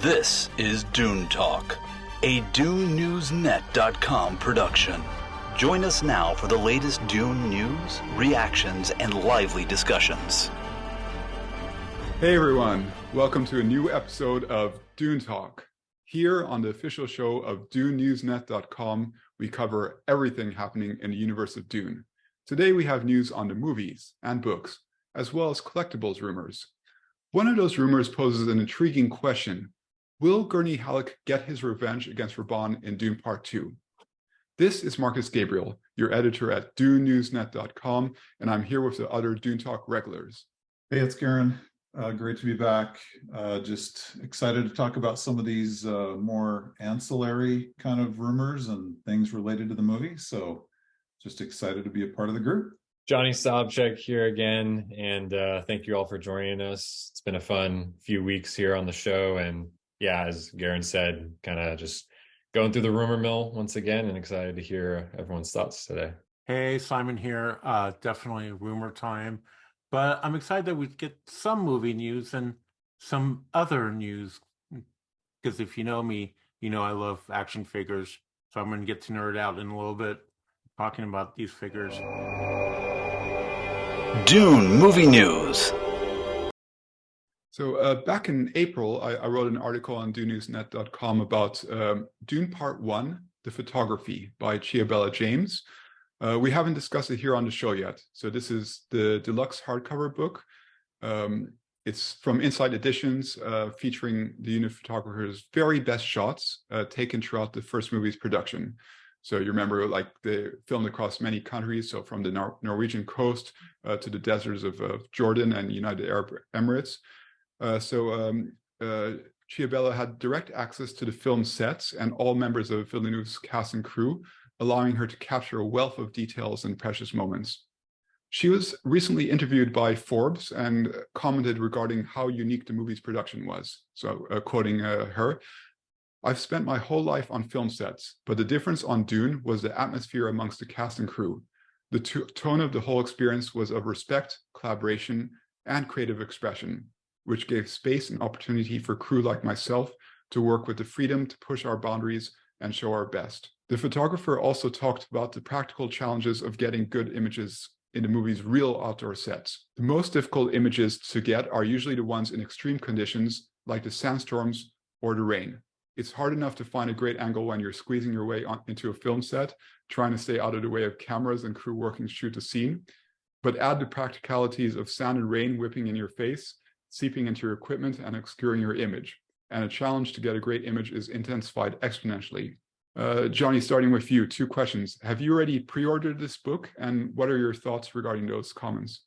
This is Dune Talk, a DuneNewsNet.com production. Join us now for the latest Dune news, reactions, and lively discussions. Hey everyone, welcome to a new episode of Dune Talk. Here on the official show of DuneNewsNet.com, we cover everything happening in the universe of Dune. Today we have news on the movies and books, as well as collectibles rumors. One of those rumors poses an intriguing question. Will Gurney Halleck get his revenge against Rabban in Dune Part 2? This is Marcus Gabriel, your editor at DuneNewsNet.com, and I'm here with the other Dune Talk regulars. Hey, it's Garin. Great to be back. Just excited to talk about some of these more ancillary kind of rumors and things related to the movie. So just excited to be a part of the group. Johnny Sobchak here again, and thank you all for joining us. It's been a fun few weeks here on the show, and yeah, as Garin said, kind of just going through the rumor mill once again, and excited to hear everyone's thoughts today. Hey, Simon here. Definitely rumor time, but I'm excited that we get some movie news and some other news, because if you know me, you know I love action figures, so I'm going to get to nerd out in a little bit talking about these figures. Dune Movie News. So back in April, I wrote an article on DuneNewsNet.com about Dune Part 1, The Photography by Chiabella James. We haven't discussed it here on the show yet. So this is the deluxe hardcover book. It's from Inside Editions, featuring the Dune photographer's very best shots taken throughout the first movie's production. So you remember, like, they filmed across many countries, so from the Norwegian coast to the deserts of Jordan and United Arab Emirates. Chiabella had direct access to the film sets and all members of Villeneuve's cast and crew, allowing her to capture a wealth of details and precious moments. She was recently interviewed by Forbes and commented regarding how unique the movie's production was. So quoting her, "I've spent my whole life on film sets, but the difference on Dune was the atmosphere amongst the cast and crew. The tone of the whole experience was of respect, collaboration, and creative expression, which gave space and opportunity for crew like myself to work with the freedom to push our boundaries and show our best." The photographer also talked about the practical challenges of getting good images in the movie's real outdoor sets. The most difficult images to get are usually the ones in extreme conditions, like the sandstorms or the rain. It's hard enough to find a great angle when you're squeezing your way into a film set, trying to stay out of the way of cameras and crew working to shoot the scene. But add the practicalities of sand and rain whipping in your face, seeping into your equipment and obscuring your image. And a challenge to get a great image is intensified exponentially. Johnny, starting with you, two questions. Have you already pre-ordered this book? And what are your thoughts regarding those comments?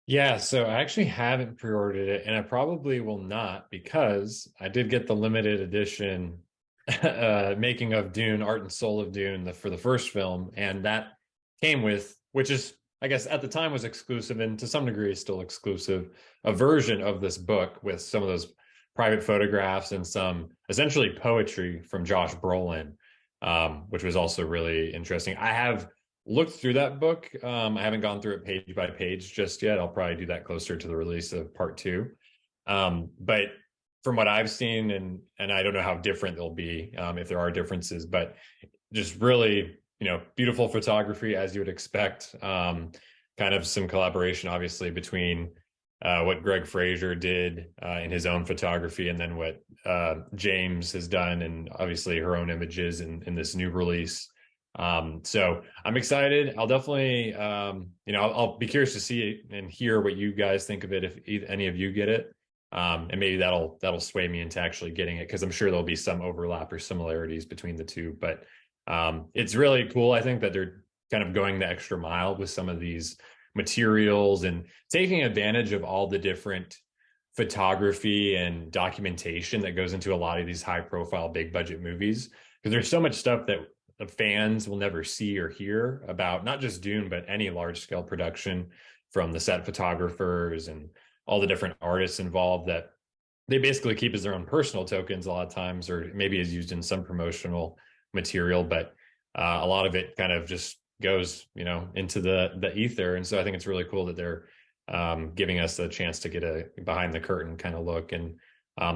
Yeah, so I actually haven't pre-ordered it, and I probably will not, because I did get the limited edition Making of Dune, Art and Soul of Dune for the first film, and that came with, which is, I guess at the time was exclusive, and to some degree is still exclusive, a version of this book with some of those private photographs and some essentially poetry from Josh Brolin, which was also really interesting. I have looked through that book. I haven't gone through it page by page just yet. I'll probably do that closer to the release of Part 2. But from what I've seen, and I don't know how different they'll be, if there are differences, but just really, beautiful photography as you would expect. Kind of some collaboration, obviously, between what Greg Fraser did in his own photography, and then what James has done, and obviously her own images in this new release. So I'm excited. I'll definitely, I'll be curious to see and hear what you guys think of it if any of you get it. And maybe that'll sway me into actually getting it, because I'm sure there'll be some overlap or similarities between the two. But it's really cool, I think, that they're kind of going the extra mile with some of these materials and taking advantage of all the different photography and documentation that goes into a lot of these high profile, big budget movies. Because there's so much stuff that the fans will never see or hear about, not just Dune, but any large scale production, from the set photographers and all the different artists involved, that they basically keep as their own personal tokens a lot of times, or maybe is used in some promotional material. But a lot of it kind of just goes, into the ether. And so I think it's really cool that they're giving us a chance to get a behind the curtain kind of look. And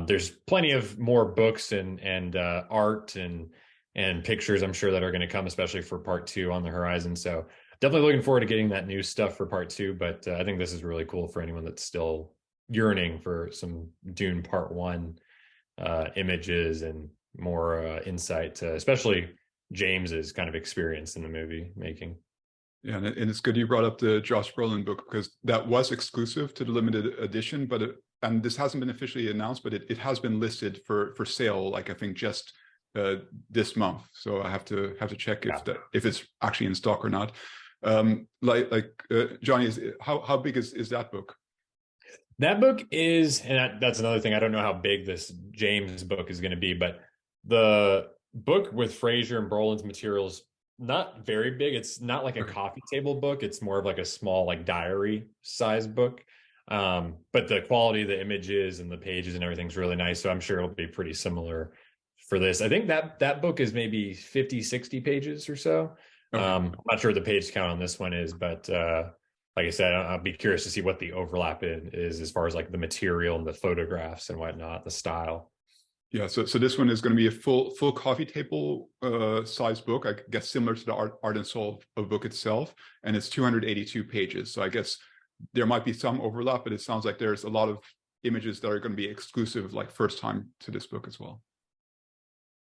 There's plenty of more books and art and pictures, I'm sure, that are going to come, especially for part 2 on the horizon. So definitely looking forward to getting that new stuff for part 2. But I think this is really cool for anyone that's still yearning for some Dune part 1 images and more insight to especially James's kind of experience in the movie making. Yeah, and it's good you brought up the Josh Brolin book, because that was exclusive to the limited edition, but and this hasn't been officially announced, but it has been listed for sale, like I think just this month. So I have to check if it's actually in stock or not. Johnny, how big is that book? That book is, and that's another thing. I don't know how big this James book is going to be, but the book with Fraser and Brolin's materials, not very big. It's not like a coffee table book. It's more of like a small, like diary size book. But the quality of the images and the pages and everything's really nice. So I'm sure it'll be pretty similar for this. I think that book is maybe 50, 60 pages or so. Okay. I'm not sure what the page count on this one is, but like I said, I'll be curious to see what the overlap is as far as like the material and the photographs and whatnot, the style. Yeah, so this one is going to be a full coffee table size book, I guess, similar to the Art and Soul of book itself, and it's 282 pages. So I guess there might be some overlap, but it sounds like there's a lot of images that are going to be exclusive, like first time to this book as well.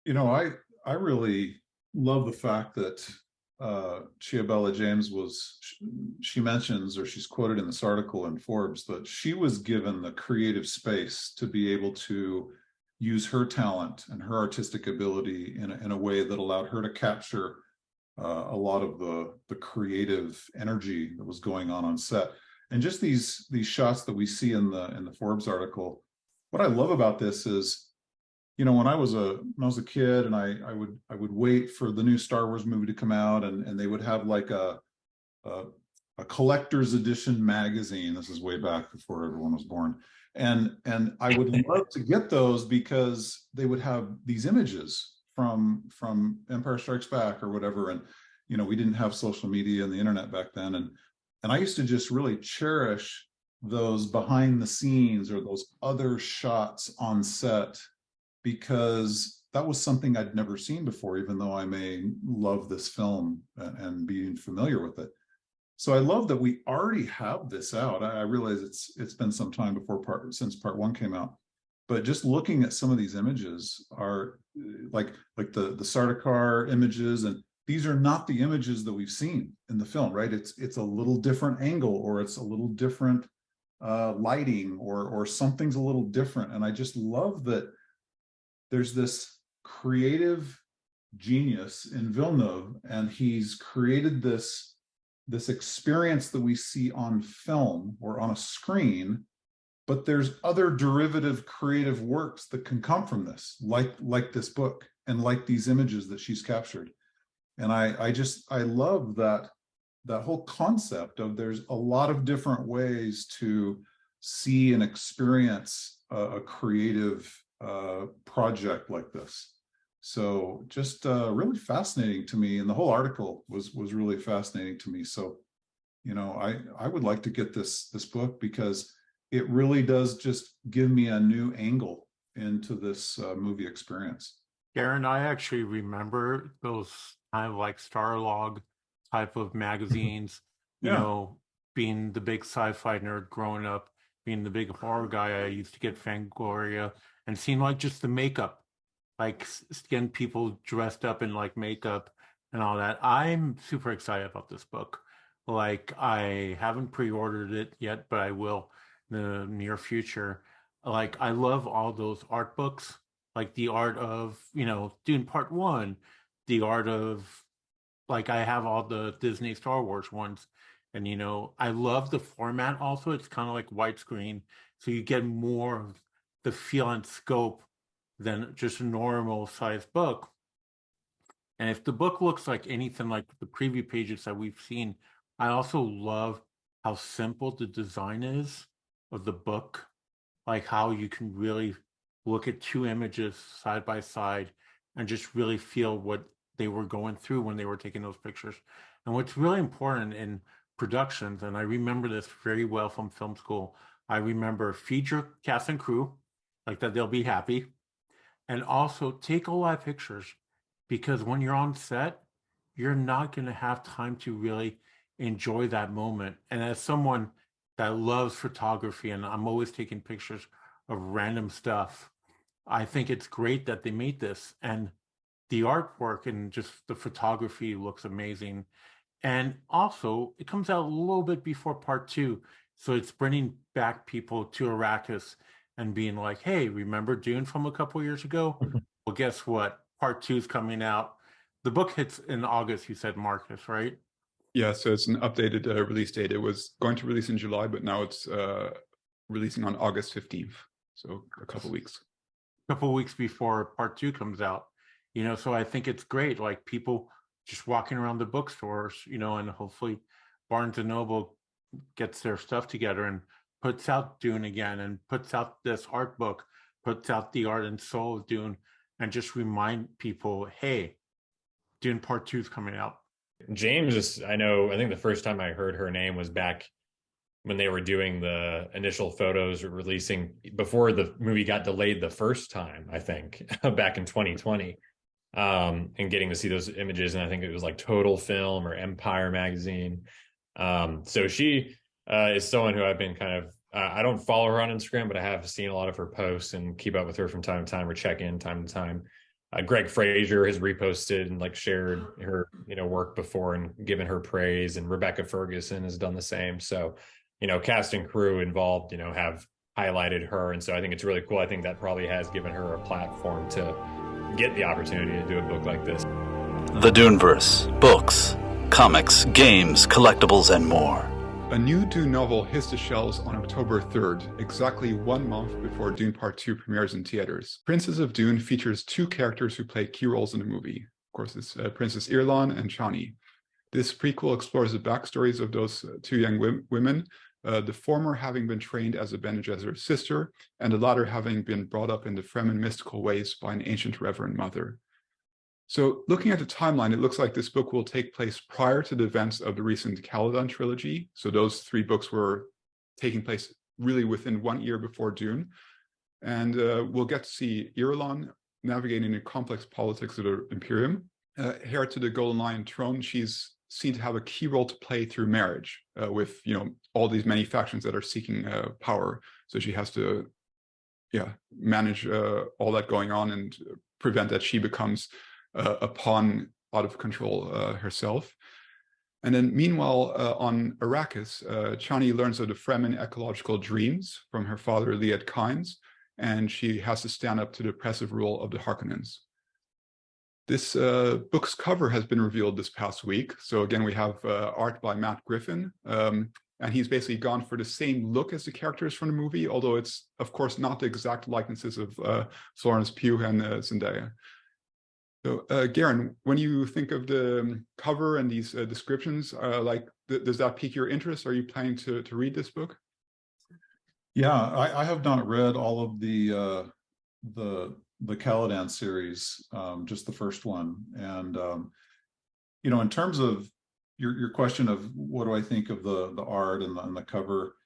You know, I really love the fact that Chiabella James she mentions, or she's quoted in this article in Forbes, that she was given the creative space to be able to use her talent and her artistic ability in a way that allowed her to capture a lot of the creative energy that was going on set. And just these shots that we see in the Forbes article, what I love about this is, you know, when I was a kid, and I would wait for the new Star Wars movie to come out, and they would have like a collector's edition magazine. This is way back before everyone was born. And I would love to get those, because they would have these images from Empire Strikes Back or whatever. And, you know, we didn't have social media and the internet back then. And I used to just really cherish those behind the scenes or those other shots on set, because that was something I'd never seen before, even though I may love this film and being familiar with it. So I love that we already have this out. I realize it's been some time since part 1 came out, but just looking at some of these images are like the Sardaukar images, and these are not the images that we've seen in the film, right? It's a little different angle, or it's a little different lighting, or something's a little different. And I just love that there's this creative genius in Villeneuve, and he's created this experience that we see on film or on a screen, but there's other derivative creative works that can come from this, like this book and like these images that she's captured. And I love that whole concept of there's a lot of different ways to see and experience a creative project like this. So just really fascinating to me, and the whole article was really fascinating to me. So, you know, I would like to get this book, because it really does just give me a new angle into this movie experience. Garin, I actually remember those kind of like Starlog type of magazines. Yeah. You know, being the big sci-fi nerd growing up, being the big horror guy, I used to get Fangoria and seeing like just the makeup, like skin people dressed up in like makeup and all that. I'm super excited about this book. Like, I haven't pre-ordered it yet, but I will in the near future. Like, I love all those art books, like the art of, you know, Dune Part 1, the art of, like, I have all the Disney Star Wars ones. And, you know, I love the format also. It's kind of like widescreen, so you get more of the feel and scope than just a normal size book. And if the book looks like anything like the preview pages that we've seen, I also love how simple the design is of the book, like how you can really look at 2 images side by side and just really feel what they were going through when they were taking those pictures. And what's really important in productions, and I remember this very well from film school, I remember feature cast and crew, like that they'll be happy. And also take a lot of pictures, because when you're on set, you're not going to have time to really enjoy that moment. And as someone that loves photography, and I'm always taking pictures of random stuff, I think it's great that they made this. And the artwork and just the photography looks amazing. And also, it comes out a little bit before part 2. So it's bringing back people to Arrakis and being like, hey, remember Dune from a couple years ago? Well, guess what? Part 2 is coming out. The book hits in August, you said, Marcus, right? Yeah, so it's an updated release date. It was going to release in July, but now it's releasing on August 15th. So a couple weeks. A couple weeks before part 2 comes out. So I think it's great. Like people just walking around the bookstores, and hopefully Barnes and Noble gets their stuff together and puts out Dune again, and puts out this art book, puts out the art and soul of Dune, and just remind people, hey, Dune Part 2 is coming out. James, I think the first time I heard her name was back when they were doing the initial photos releasing before the movie got delayed the first time, I think, back in 2020, and getting to see those images. And I think it was like Total Film or Empire magazine. So she is someone who I've been kind of, I don't follow her on Instagram, but I have seen a lot of her posts and keep up with her from time to time, or check in time to time. Greg Fraser has reposted and like shared her, work before and given her praise, and Rebecca Ferguson has done the same. So, cast and crew involved, have highlighted her. And so I think it's really cool. I think that probably has given her a platform to get the opportunity to do a book like this. The DUNIVERSE, books, comics, games, collectibles, and more. A new Dune novel hits the shelves on October 3rd, exactly 1 month before Dune Part 2 premieres in theaters. Princess of Dune features 2 characters who play key roles in the movie. Of course, it's Princess Irulan and Chani. This prequel explores the backstories of those 2 young women, the former having been trained as a Bene Gesserit sister, and the latter having been brought up in the Fremen mystical ways by an ancient Reverend Mother. So looking at the timeline, it looks like this book will take place prior to the events of the recent Caladan trilogy. So those 3 books were taking place really within 1 year before Dune. And we'll get to see Irulan navigating the complex politics of the Imperium. Heir to the Golden Lion throne, she's seen to have a key role to play through marriage with, all these many factions that are seeking power. So she has to, manage all that going on and prevent that she becomes a pawn out of control herself. And then meanwhile, on Arrakis, Chani learns of the Fremen ecological dreams from her father, Liet Kynes, and she has to stand up to the oppressive rule of the Harkonnens. This book's cover has been revealed this past week. So again, we have art by Matt Griffin, and he's basically gone for the same look as the characters from the movie, although it's, of course, not the exact likenesses of Florence Pugh and Zendaya. So, Garin, when you think of the cover and these descriptions, does that pique your interest? Are you planning to read this book? Yeah, I have not read all of the Caladan series, just the first one. And in terms of your question of what do I think of the art and the cover,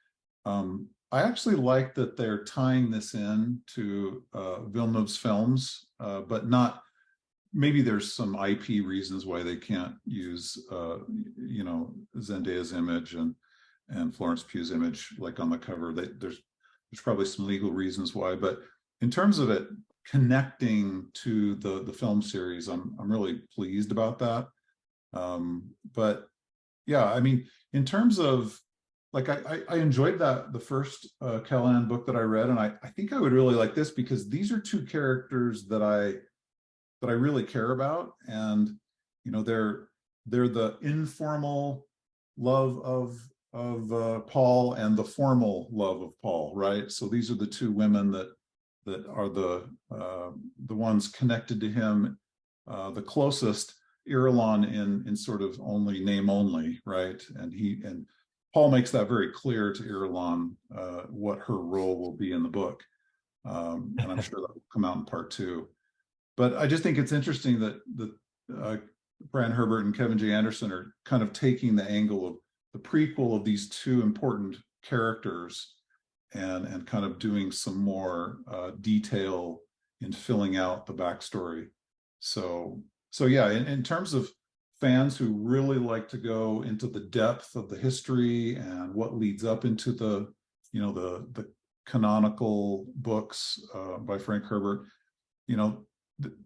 I actually like that they're tying this in to Villeneuve's films, but not. Maybe there's some IP reasons why they can't use, Zendaya's image and Florence Pugh's image like on the cover. There's probably some legal reasons why, but in terms of it connecting to the film series, I'm really pleased about that. But yeah, I mean, in terms of like, I enjoyed the first Caladan book that I read, and I think I would really like this because these are 2 characters that I really care about, and they're the informal love of Paul and the formal love of Paul, right? So these are the 2 women that are the ones connected to him the closest. Irulan in sort of only name only, right? And Paul makes that very clear to Irulan what her role will be in the book, and I'm sure that will come out in part 2. But I just think it's interesting that Brian Herbert and Kevin J. Anderson are kind of taking the angle of the prequel of these 2 important characters and kind of doing some more detail in filling out the backstory. So yeah, in terms of fans who really like to go into the depth of the history and what leads up into the canonical books by Frank Herbert,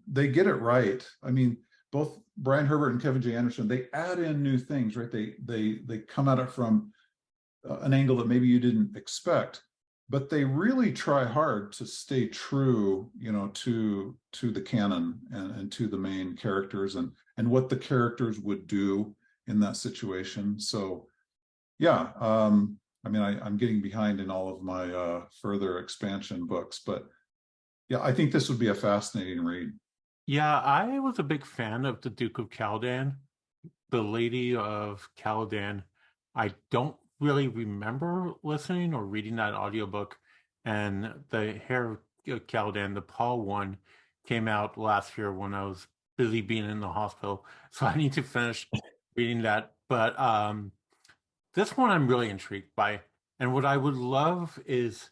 they get it right. I mean, both Brian Herbert and Kevin J. Anderson, they add in new things, right? They come at it from an angle that maybe you didn't expect, but they really try hard to stay true, to the canon and to the main characters and what the characters would do in that situation. So, yeah, I mean, I'm getting behind in all of my further expansion books, but yeah, I think this would be a fascinating read. Yeah, I was a big fan of the Duke of Caladan. The Lady of Caladan, I don't really remember listening or reading that audiobook. And the Hair of Caladan, the Paul one, came out last year when I was busy being in the hospital. So I need to finish reading that. But this one I'm really intrigued by. And what I would love is,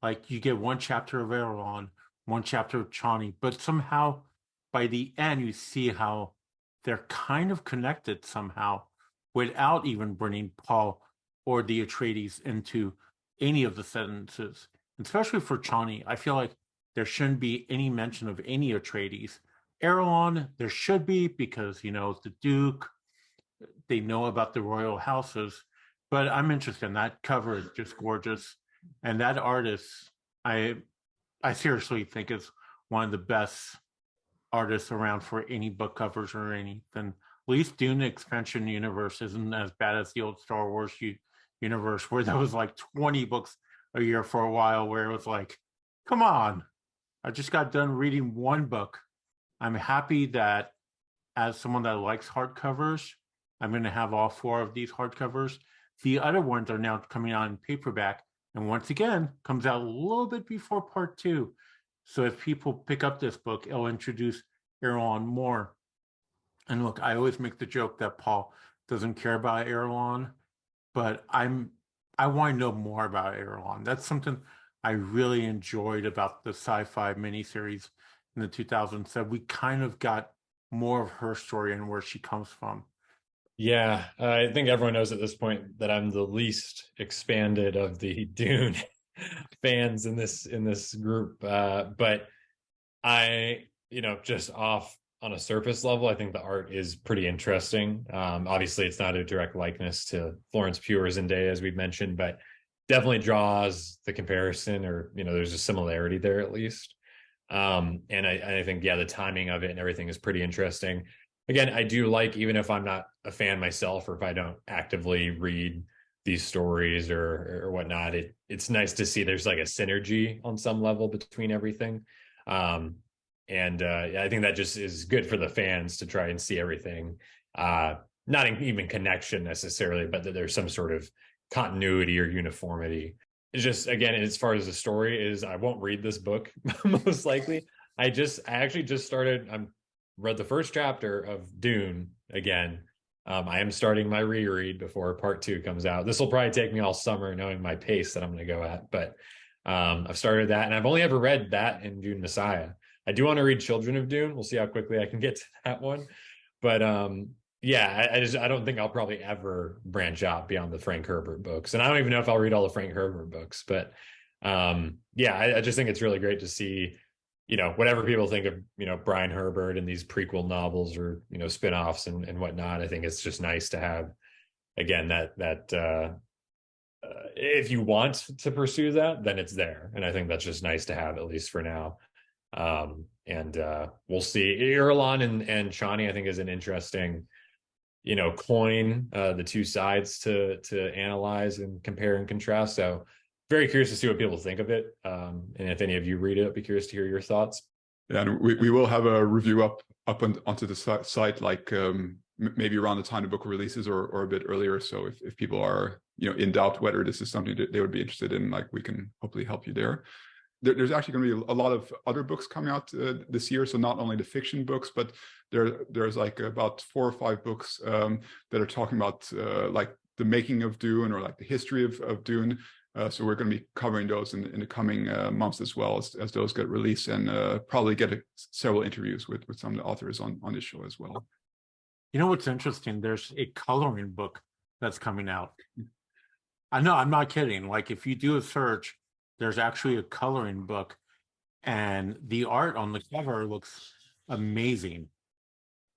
like, you get one chapter of Erelon, one chapter of Chani, but somehow by the end you see how they're kind of connected somehow without even bringing Paul or the Atriedes into any of the sentences. Especially for Chani, I feel like there shouldn't be any mention of any Atriedes. Erelon, there should be, because, the Duke, they know about the royal houses, but I'm interested in that cover. Is just gorgeous. And that artist, I seriously think is one of the best artists around for any book covers or anything. At least Dune Expansion Universe isn't as bad as the old Star Wars universe, where there was like 20 books a year for a while, where it was like, come on, I just got done reading one book. I'm happy that as someone that likes hardcovers, I'm going to have all 4 of these hardcovers. The other ones are now coming out in paperback, and once again, comes out a little bit before part 2. So if people pick up this book, it'll introduce Erelon more. And look, I always make the joke that Paul doesn't care about Erelon, but I want to know more about Erelon. That's something I really enjoyed about the sci-fi miniseries in the 2000s. That we kind of got more of her story and where she comes from. Yeah, I think everyone knows at this point that I'm the least expanded of the Dune fans in this group, but I, just off on a surface level, I think the art is pretty interesting. Obviously, it's not a direct likeness to Florence Pugh's Zendaya, as we've mentioned, but definitely draws the comparison, or there's a similarity there at least. And I think, yeah, the timing of it and everything is pretty interesting. Again, I do like, even if I'm not a fan myself, or if I don't actively read these stories or whatnot, it's nice to see there's like a synergy on some level between everything. I think that just is good for the fans to try and see everything, not even connection necessarily, but that there's some sort of continuity or uniformity. It's just, again, as far as the story is, I won't read this book most likely. I actually just started. Read the first chapter of Dune again. I am starting my reread before part 2 comes out. This will probably take me all summer, knowing my pace that I'm going to go at. But I've started that, and I've only ever read that in Dune Messiah. I do want to read Children of Dune. We'll see how quickly I can get to that one. But yeah, I don't think I'll probably ever branch out beyond the Frank Herbert books, and I don't even know if I'll read all the Frank Herbert books. But yeah, I just think it's really great to see. Whatever people think of, Brian Herbert and these prequel novels or, spinoffs and whatnot, I think it's just nice to have, again, that if you want to pursue that, then it's there. And I think that's just nice to have, at least for now. We'll see. Erelon and Chani, I think, is an interesting, coin, the two sides to analyze and compare and contrast. So very curious to see what people think of it. And if any of you read it, I'd be curious to hear your thoughts. Yeah, and we will have a review up onto the site, like maybe around the time the book releases or a bit earlier. So if people are in doubt whether this is something that they would be interested in, like, we can hopefully help you there. There's actually going to be a lot of other books coming out this year. So not only the fiction books, but there's like about 4 or 5 books that are talking about like the making of Dune, or like the history of Dune. So we're going to be covering those in the coming months as well as those get released, and probably get several interviews with some of the authors on this show as well. You know what's interesting? There's a coloring book that's coming out. I know, I'm not kidding. Like, if you do a search, there's actually a coloring book, and the art on the cover looks amazing.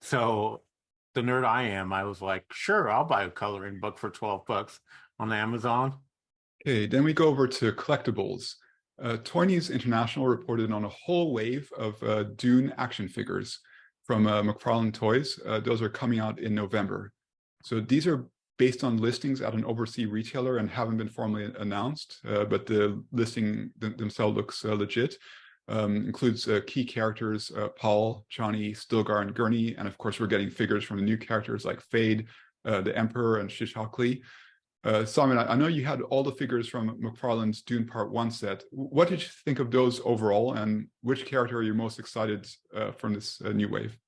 So the nerd I am, I was like, sure, I'll buy a coloring book for $12 on Amazon. Okay, then we go over to collectibles. Toy News International reported on a whole wave of Dune action figures from McFarlane Toys. Those are coming out in November. So these are based on listings at an overseas retailer and haven't been formally announced, but the listing themselves looks legit. Includes key characters, Paul, Johnny, Stilgar, and Gurney, and of course we're getting figures from the new characters like Feyd, the Emperor, and Shishakli. Simon, I know you had all the figures from McFarlane's Dune Part 1 set. What did you think of those overall, and which character are you most excited from this new wave?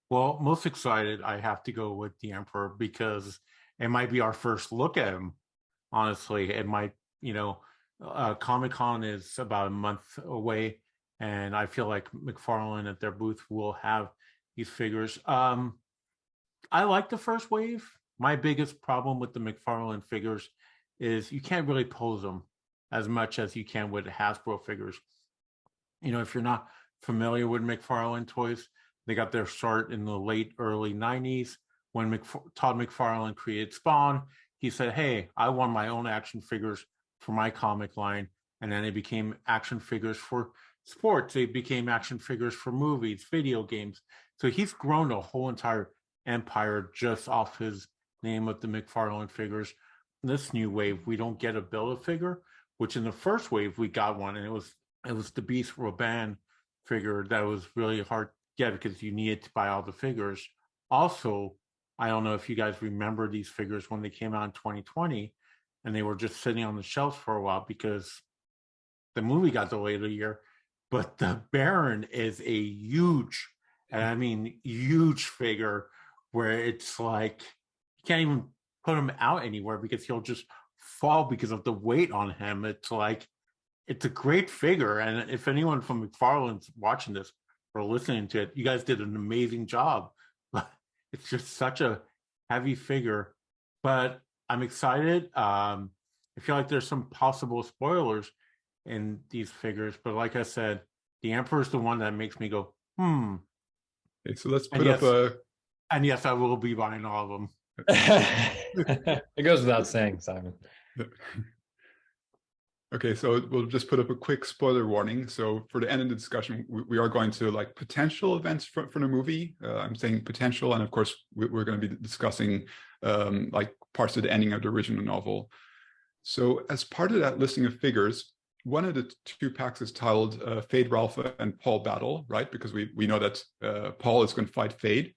Well, most excited, I have to go with the Emperor, because it might be our first look at him. Honestly, it might, Comic-Con is about a month away, and I feel like McFarlane at their booth will have these figures. I like the first wave. My biggest problem with the McFarlane figures is you can't really pose them as much as you can with Hasbro figures. If you're not familiar with McFarlane toys, they got their start in the early 90s when Todd McFarlane created Spawn. He said, hey, I want my own action figures for my comic line. And then it became action figures for sports. It became action figures for movies, video games. So he's grown a whole entire empire just off his name of the McFarlane figures. In this new wave, we don't get a Build-A-Figure, which in the first wave we got one, and it was the Feyd-Rautha figure that was really hard to get because you needed to buy all the figures. Also, I don't know if you guys remember these figures when they came out in 2020, and they were just sitting on the shelves for a while because the movie got delayed a year. But the Baron is a huge, and I mean huge figure, where it's like you can't even put him out anywhere because he'll just fall because of the weight on him. It's like, it's a great figure. And if anyone from McFarlane's watching this or listening to it, you guys did an amazing job. But it's just such a heavy figure. But I'm excited. I feel like there's some possible spoilers in these figures. But like I said, the Emperor is the one that makes me go, Okay, so let's put up a... And yes, I will be buying all of them. It goes without saying, Simon. Okay, so we'll just put up a quick spoiler warning. So for the end of the discussion, we are going to like potential events from the movie. I'm saying potential, and of course we're going to be discussing like parts of the ending of the original novel. So as part of that listing of figures, one of the two packs is titled Feyd-Rautha and Paul Battle, right? Because we know that Paul is going to fight Feyd.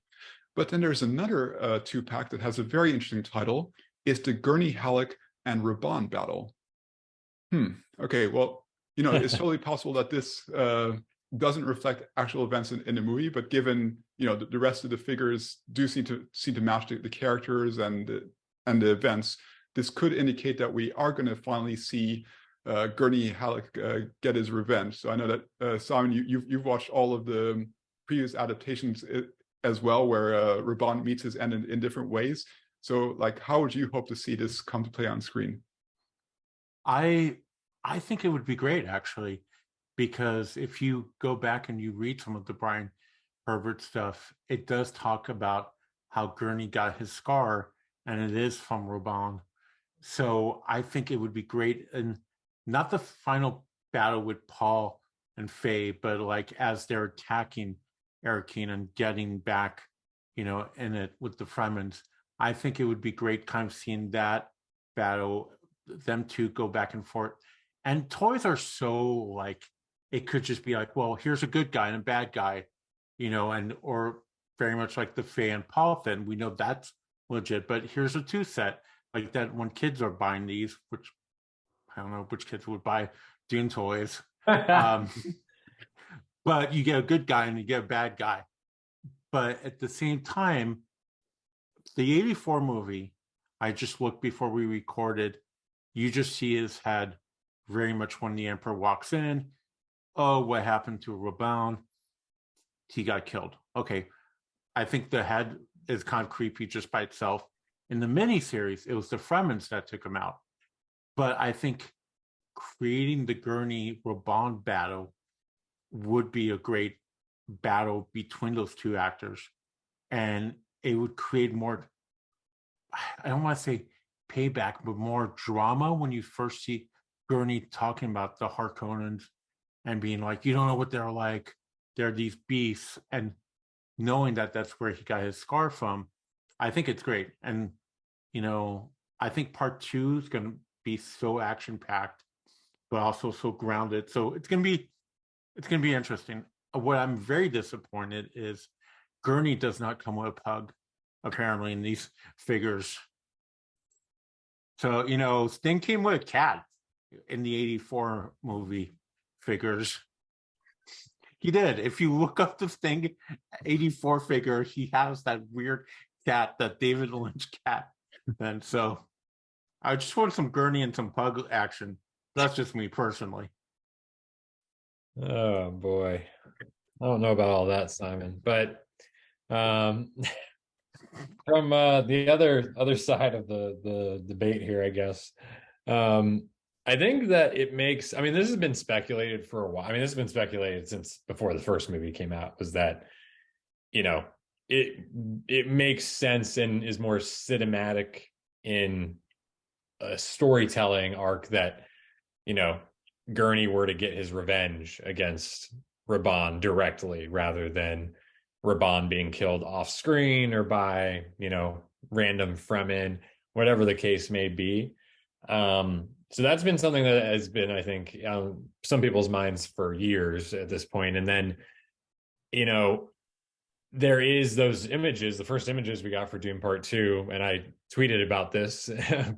But then there's another two-pack that has a very interesting title. It's the Gurney Halleck and Rabban battle. Okay, well, it's totally possible that this doesn't reflect actual events in the movie, but given the rest of the figures do seem to match the characters and the events, this could indicate that we are going to finally see Gurney Halleck get his revenge. So I know that Simon, you've watched all of the previous adaptations as well, where Rabban meets his end in different ways. So, like, how would you hope to see this come to play on screen? I think it would be great, actually, because if you go back and you read some of the Brian Herbert stuff, it does talk about how Gurney got his scar, and it is from Rabban. So I think it would be great, and not the final battle with Paul and Feyd, but like as they're attacking Arakeen and getting back, in it with the Fremens. I think it would be great kind of seeing that battle, them two go back and forth. And toys are so like, it could just be like, well, here's a good guy and a bad guy, or very much like the Feyd and Paul thing. We know that's legit, but here's a two set like that when kids are buying these, which I don't know which kids would buy Dune toys. But you get a good guy and you get a bad guy. But at the same time, the 84 movie, I just looked before we recorded, You just see his head very much when the Emperor walks in. Oh, what happened to Rabban? He got killed. Okay, I think the head is kind of creepy just by itself. In the miniseries, it was the Fremens that took him out. But I think creating the Gurney Rabban battle would be a great battle between those two actors. And it would create more, I don't want to say payback, but more drama when you first see Gurney talking about the Harkonnens and being like, you don't know what they're like. They're these beasts. And knowing that that's where he got his scar from, I think it's great. And, I think part 2 is going to be so action-packed, but also so grounded. So it's going to be interesting. What I'm very disappointed is Gurney does not come with a pug, apparently, in these figures. So, Sting came with a cat in the 84 movie figures. He did. If you look up the Sting 84 figure, he has that weird cat, that David Lynch cat. And so I just want some Gurney and some pug action. That's just me personally. Oh boy. I don't know about all that, Simon. But from the other side of the debate here, I guess. I think that it makes, this has been speculated for a while. This has been speculated since before the first movie came out, was that, it makes sense and is more cinematic in a storytelling arc that, Gurney were to get his revenge against Rabban directly rather than Rabban being killed off screen or by, random Fremen, whatever the case may be. So that's been something that has been, I think, some people's minds for years at this point. And then, there is those images, the first images we got for Dune Part 2, and I tweeted about this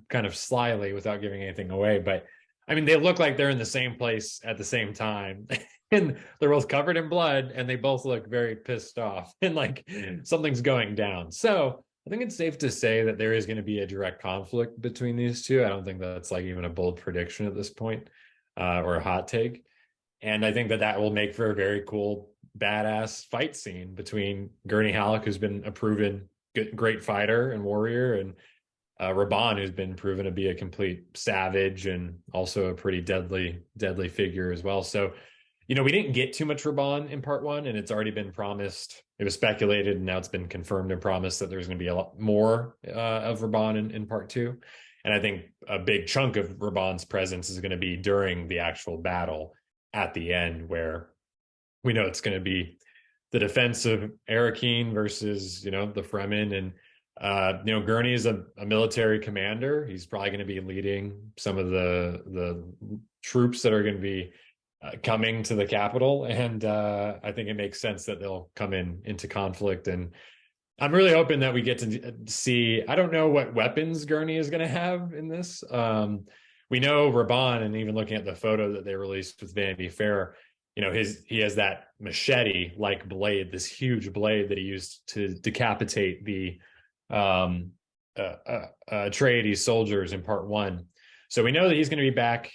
kind of slyly without giving anything away. But they look like they're in the same place at the same time. And they're both covered in blood, and they both look very pissed off and like something's going down. So I think it's safe to say that there is going to be a direct conflict between these two. I don't think that's like even a bold prediction at this point, or a hot take. And I think that will make for a very cool, badass fight scene between Gurney Halleck, who's been a proven great fighter and warrior, and Rabban, who's been proven to be a complete savage and also a pretty deadly figure as well. So, we didn't get too much Rabban in Part 1, and it's already been promised. It was speculated, and now it's been confirmed and promised that there's going to be a lot more of Rabban in Part 2. And I think a big chunk of Rabban's presence is going to be during the actual battle at the end, where we know it's going to be the defense of Arakeen versus, the Fremen. And, Gurney is a military commander. He's probably going to be leading some of the troops that are going to be coming to the capital. And I think it makes sense that they'll come into conflict. And I'm really hoping that we get to see, I don't know what weapons Gurney is going to have in this. We know Rabban, and even looking at the photo that they released with Vanity Fair, he has that machete-like blade, this huge blade that he used to decapitate the Atriedes soldiers in Part 1. So we know that he's going to be back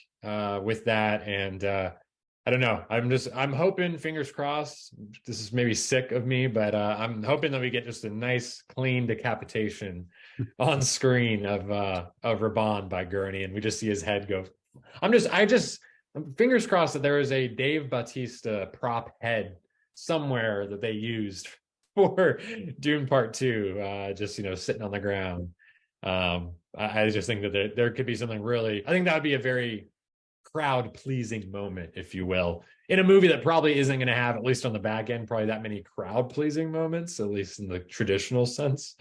with that. And I don't know. I'm hoping, fingers crossed, this is maybe sick of me, but I'm hoping that we get just a nice, clean decapitation on screen of Rabban by Gurney, and we just see his head go. Fingers crossed that there is a Dave Bautista prop head somewhere that they used for Dune Part 2, just sitting on the ground. I just think that there could be something really. I think that would be a very crowd-pleasing moment, if you will, in a movie that probably isn't going to have, at least on the back end, probably that many crowd-pleasing moments, at least in the traditional sense.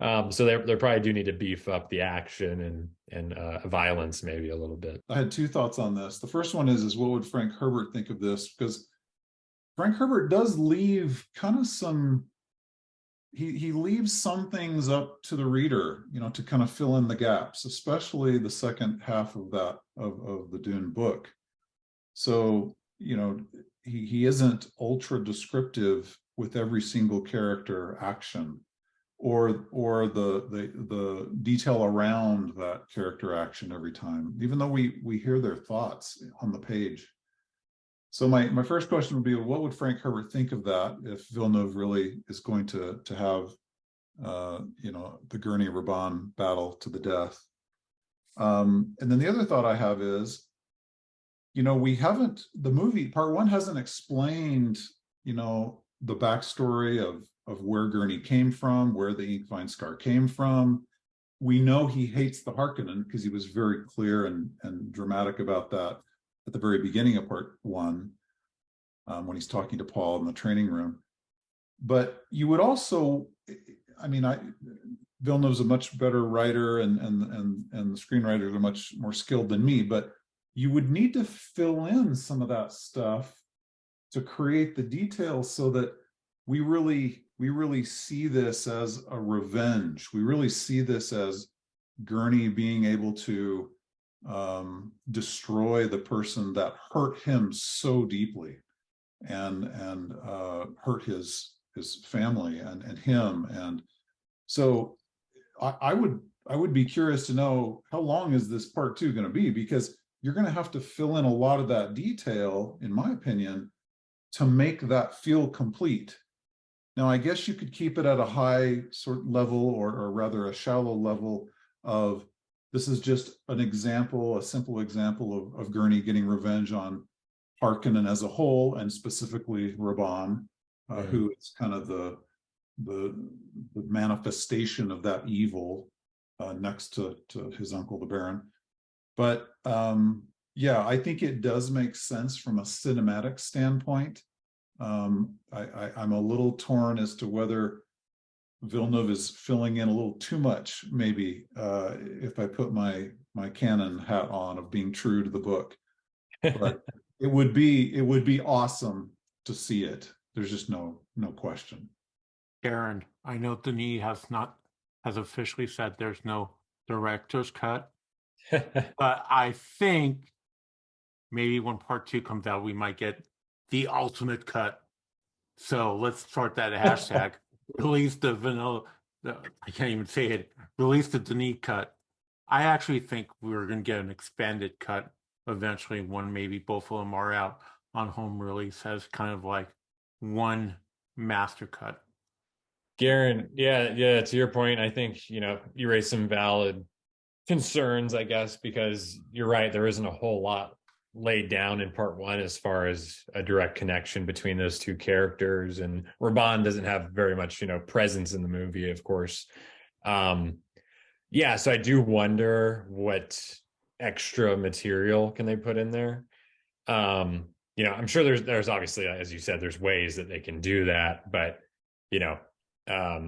So they probably do need to beef up the action and violence maybe a little bit. I had two thoughts on this. The first one is what would Frank Herbert think of this? Because Frank Herbert does leave kind of some, he leaves some things up to the reader, to kind of fill in the gaps, especially the second half of that, of the Dune book. So, he isn't ultra descriptive with every single character action. or the detail around that character action every time, even though we hear their thoughts on the page. So my first question would be, what would Frank Herbert think of that if Villeneuve really is going to have the Gurney and Rabban battle to the death? And then the other thought I have is, the movie part one hasn't explained, the backstory of where Gurney came from, where the Inkvine scar came from. We know he hates the Harkonnen because he was very clear and dramatic about that at the very beginning of part one, when he's talking to Paul in the training room. But you would also, Villeneuve's a much better writer, and the screenwriters are much more skilled than me, but you would need to fill in some of that stuff to create the details so that we really see this as a revenge. We really see this as Gurney being able to destroy the person that hurt him so deeply and hurt his family and him. And so I would be curious to know, how long is this part two going to be? Because you're going to have to fill in a lot of that detail, in my opinion, to make that feel complete. Now, I guess you could keep it at a high sort of level, or rather a shallow level of, this is just an example, a simple example of Gurney getting revenge on Harkonnen as a whole, and specifically Rabban, who is kind of the manifestation of that evil next to his uncle, the Baron. But I think it does make sense from a cinematic standpoint. I'm a little torn as to whether Villeneuve is filling in a little too much, maybe, if I put my canon hat on of being true to the book. But it would be awesome to see it. There's just no question. Garin, I know Denis has officially said there's no director's cut, but I think maybe when part two comes out, we might get the ultimate cut. So let's start that hashtag. Release the vanilla. I can't even say it. Release the Denis cut. I actually think we're going to get an expanded cut eventually, when maybe both of them are out on home release, as kind of like one master cut. Garin, yeah, to your point, I think, you raised some valid concerns, I guess, because you're right, there isn't a whole lot laid down in part one as far as a direct connection between those two characters, and Rabban doesn't have very much, presence in the movie, of course. So I do wonder what extra material can they put in there. I'm sure there's obviously, as you said, there's ways that they can do that, but there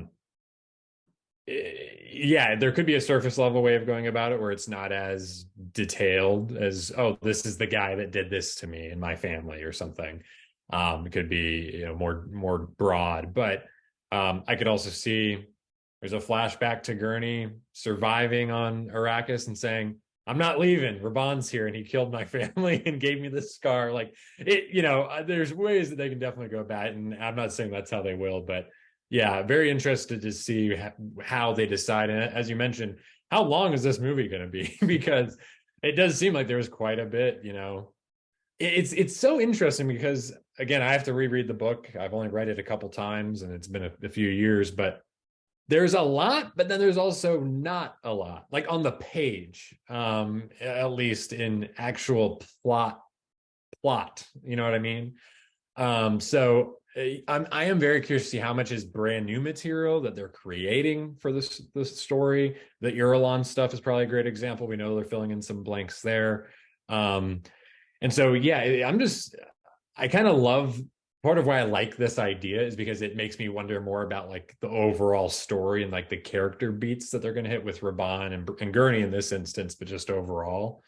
could be a surface level way of going about it where it's not as detailed as, oh, this is the guy that did this to me and my family or something. It could be, more broad, but I could also see there's a flashback to Gurney surviving on Arrakis and saying, I'm not leaving. Rabban's here and he killed my family and gave me this scar. Like it, there's ways that they can definitely go about it, and I'm not saying that's how they will, but yeah, very interested to see how they decide. And as you mentioned, how long is this movie going to be? Because it does seem like there was quite a bit, It's so interesting because, again, I have to reread the book. I've only read it a couple times and it's been a few years, but there's a lot, but then there's also not a lot, like on the page, at least in actual plot, you know what I mean? So I am very curious to see how much is brand new material that they're creating for this story. The Irulan stuff is probably a great example. We know they're filling in some blanks there. And so, I kind of love, part of why I like this idea is because it makes me wonder more about like the overall story and like the character beats that they're going to hit with Rabban and Gurney in this instance, but just overall,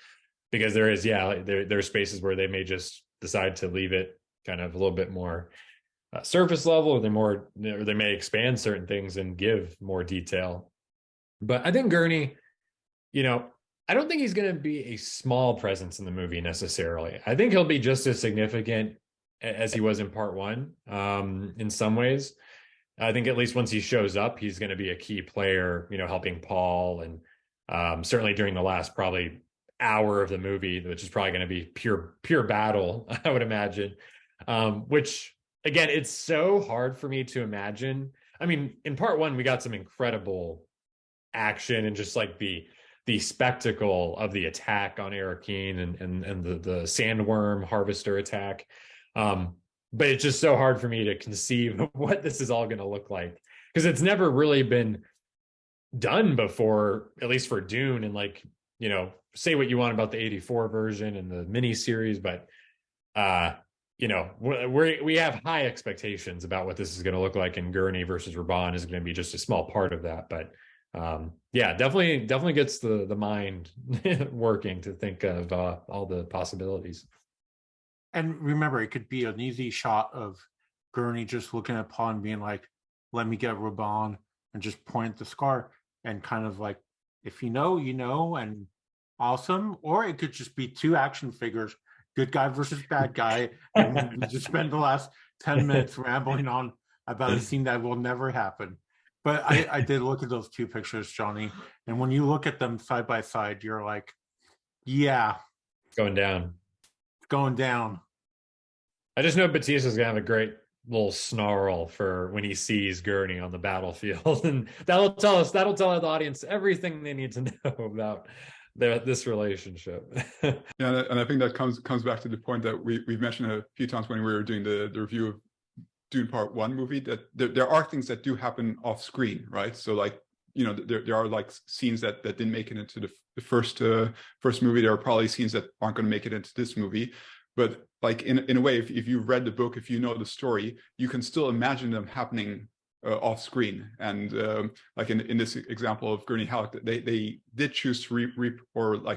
because there is, there are spaces where they may just decide to leave it kind of a little bit more surface level, or they may expand certain things and give more detail. But I think Gurney, I don't think he's going to be a small presence in the movie necessarily. I think he'll be just as significant as he was in part one, in some ways. I think at least once he shows up, he's going to be a key player, helping Paul, and certainly during the last probably hour of the movie, which is probably going to be pure battle, I would imagine. Which again, it's so hard for me to imagine. I mean, in part one, we got some incredible action and just like the spectacle of the attack on Arakeen and the sandworm harvester attack. But it's just so hard for me to conceive of what this is all going to look like, because it's never really been done before, at least for Dune. And like, say what you want about the 84 version and the mini series, but we have high expectations about what this is going to look like, and Gurney versus Rabban is going to be just a small part of that. But yeah, definitely gets the mind working to think of all the possibilities. And remember, it could be an easy shot of Gurney just looking at Paul and being like, let me get Rabban, and just point at the scar, and kind of like, if you know, and awesome. Or it could just be two action figures, good guy versus bad guy, and we just spend the last 10 minutes rambling on about a scene that will never happen. But I did look at those two pictures, Johnny, and when you look at them side by side, you're like, yeah. Going down. I just know Batista's gonna have a great little snarl for when he sees Gurney on the battlefield, and that'll tell the audience everything they need to know about this relationship. Yeah, and I think that comes back to the point that we've mentioned a few times when we were doing the review of Dune Part 1 movie, that there are things that do happen off screen, right? So like, there are like scenes that didn't make it into the first movie. There are probably scenes that aren't going to make it into this movie. But like in a way, if you've read the book, if you know the story, you can still imagine them happening off screen. And like in this example of Gurney Halleck, they did choose to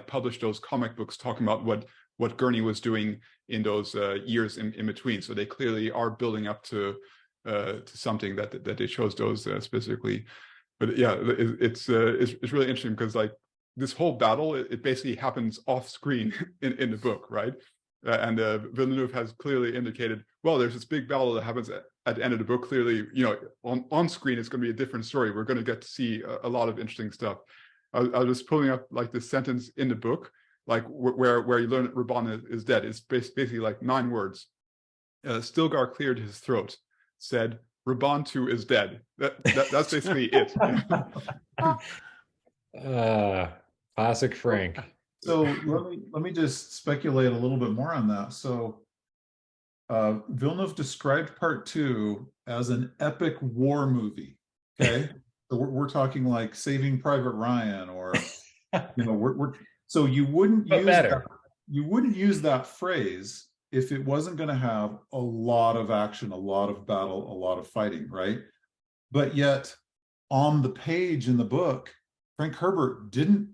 publish those comic books talking about what Gurney was doing in those years in between. So they clearly are building up to something that they chose those specifically. But yeah, it's really interesting because like this whole battle, it basically happens off screen in the book, right? And Villeneuve has clearly indicated, well, there's this big battle that happens at the end of the book. Clearly, on screen, it's going to be a different story. We're going to get to see a lot of interesting stuff. I was just pulling up like this sentence in the book, like where you learn that Rabban is dead. It's basically like 9 words. Stilgar cleared his throat, said, Rabban too is dead. That's basically it. Classic Frank. So let me just speculate a little bit more on that. So Villeneuve described Part 2 as an epic war movie. Okay, so we're talking like Saving Private Ryan, or so you wouldn't use that phrase if it wasn't going to have a lot of action, a lot of battle, a lot of fighting, right? But yet on the page in the book, Frank Herbert didn't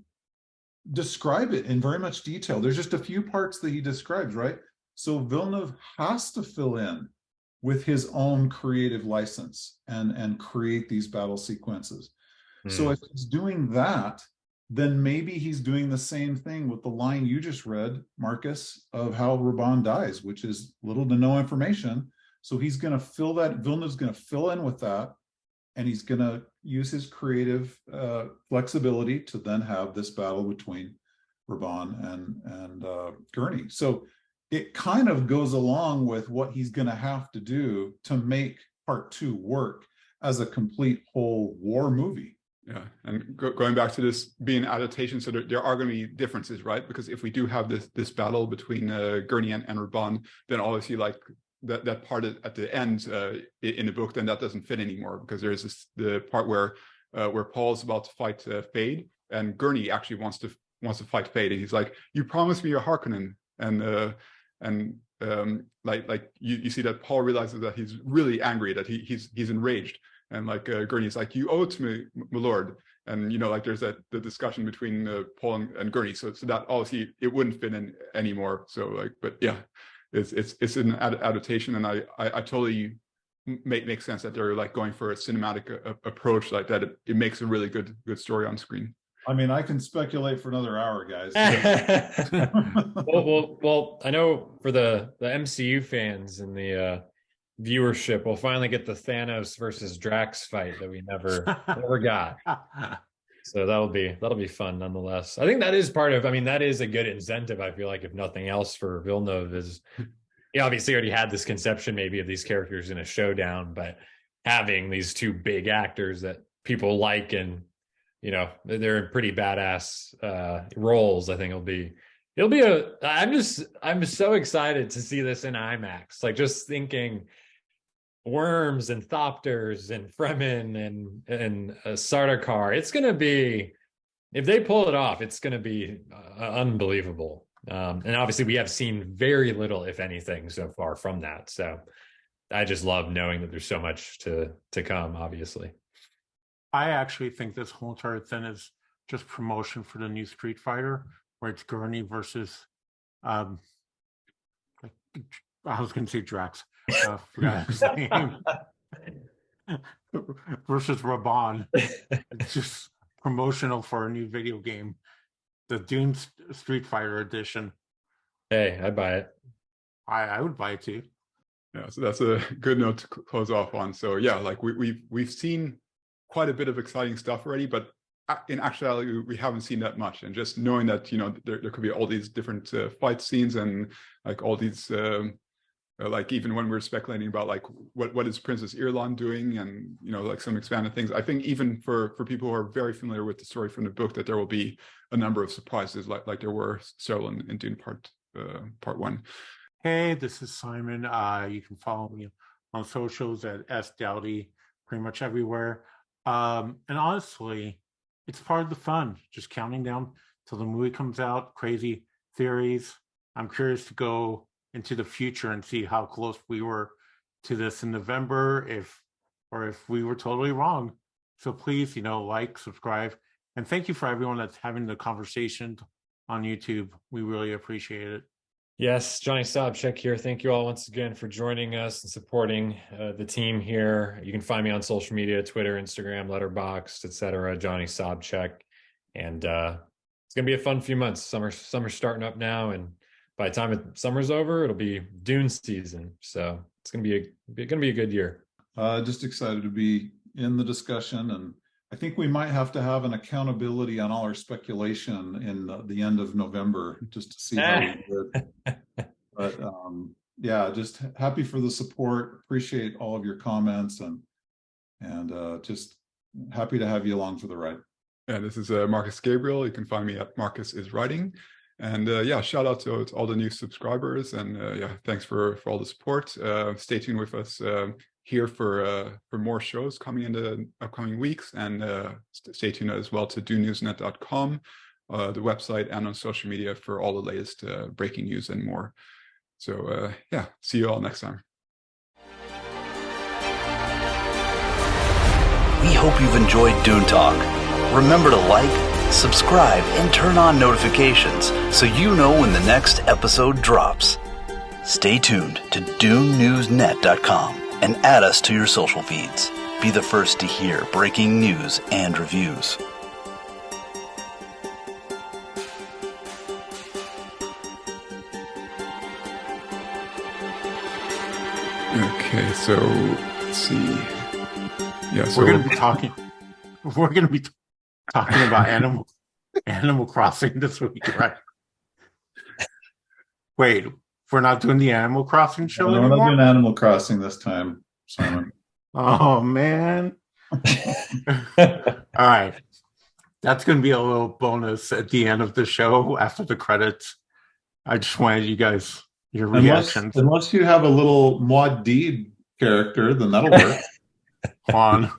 describe it in very much detail. There's just a few parts that he describes, right? So Villeneuve has to fill in with his own creative license and create these battle sequences. So if he's doing that, then maybe he's doing the same thing with the line you just read, Marcus, of how Rabban dies, which is little to no information. So he's going to fill that, Villeneuve's going to fill in with that, and he's going to use his creative flexibility to then have this battle between Rabban and Gurney. So it kind of goes along with what he's going to have to do to make Part 2 work as a complete whole war movie. Yeah, and going back to this being adaptation, so there are going to be differences, right? Because if we do have this battle between Gurney and Rabban, then obviously like that part at the end in the book, then that doesn't fit anymore, because there's the part where Paul's about to fight Feyd, and Gurney actually wants to fight Feyd, and he's like, "You promised me a Harkonnen," and like you see that Paul realizes that he's really angry, that he's enraged. And like Gurney's like, "You owe it to me, my lord." And like there's the discussion between Paul and Gurney. So that obviously it wouldn't fit in anymore. So like, but yeah, it's an adaptation, and I totally make sense that they're like going for a cinematic approach like that. It makes a really good story on screen. I mean, I can speculate for another hour, guys. well, I know for the MCU fans and the viewership. We'll finally get the Thanos versus Drax fight that we never got. So that'll be fun nonetheless. I think that is part of, I mean, that is a good incentive, I feel like, if nothing else, for Villeneuve. Is he obviously already had this conception maybe of these characters in a showdown, but having these two big actors that people like, and they're in pretty badass roles, I think I'm so excited to see this in IMAX. Like, just thinking worms and thopters and Fremen and Sardaukar. It's going to be, if they pull it off, it's going to be unbelievable. And obviously we have seen very little, if anything, so far from that. So I just love knowing that there's so much to come, obviously. I actually think this whole entire thing is just promotion for the new Street Fighter, where it's Gurney versus, I was going to say Drax. Forgot his name. Versus Rabban. It's just promotional for a new video game, the Dune Street Fighter edition. Hey, I'd buy it. I would buy it too. Yeah, so that's a good note to close off on. So yeah, like we've seen quite a bit of exciting stuff already, but in actuality, we haven't seen that much. And just knowing that there could be all these different fight scenes, and like all these. Like, even when we're speculating about like what is Princess Irulan doing, and like some expanded things, I think even for people who are very familiar with the story from the book, that there will be a number of surprises, like there were several in Dune Part 1. Hey, this is Simon. You can follow me on socials at SDowdy, pretty much everywhere. And honestly, it's part of the fun, just counting down till the movie comes out. Crazy theories. I'm curious to go into the future and see how close we were to this in November, if we were totally wrong. So please, like, subscribe, and thank you for everyone that's having the conversation on YouTube. We really appreciate it. Yes, Johnny Sobchak here. Thank you all once again for joining us and supporting the team here. You can find me on social media, Twitter, Instagram, Letterboxd, etc. Johnny Sobchak. And it's gonna be a fun few months. Summer's starting up now, and by the time summer's over, it'll be Dune season. So it's gonna be a good year. Just excited to be in the discussion, and I think we might have to have an accountability on all our speculation in the end of November, just to see how we did. But yeah, just happy for the support. Appreciate all of your comments, and just happy to have you along for the ride. Yeah, this is Marcus Gabriel. You can find me at Marcus is Writing. And yeah, shout out to all the new subscribers, and yeah, thanks for all the support. Stay tuned with us here for more shows coming in the upcoming weeks, and stay tuned as well to DUNEWSNet.com, the website, and on social media for all the latest breaking news and more. So yeah, see you all next time. We hope you've enjoyed Dune Talk. Remember to like, subscribe, and turn on notifications so you know when the next episode drops. Stay tuned to DuneNewsNet.com and add us to your social feeds. Be the first to hear breaking news and reviews. Okay, so let's see. Yeah, so we're going to be talking about Animal Crossing this week, right? Wait, we're not doing the Animal Crossing show anymore? We're not doing Animal Crossing this time, Simon. Oh, man. All right. That's going to be a little bonus at the end of the show after the credits. I just wanted you guys, your reactions. Unless you have a little Maud Deed character, then that'll work. On.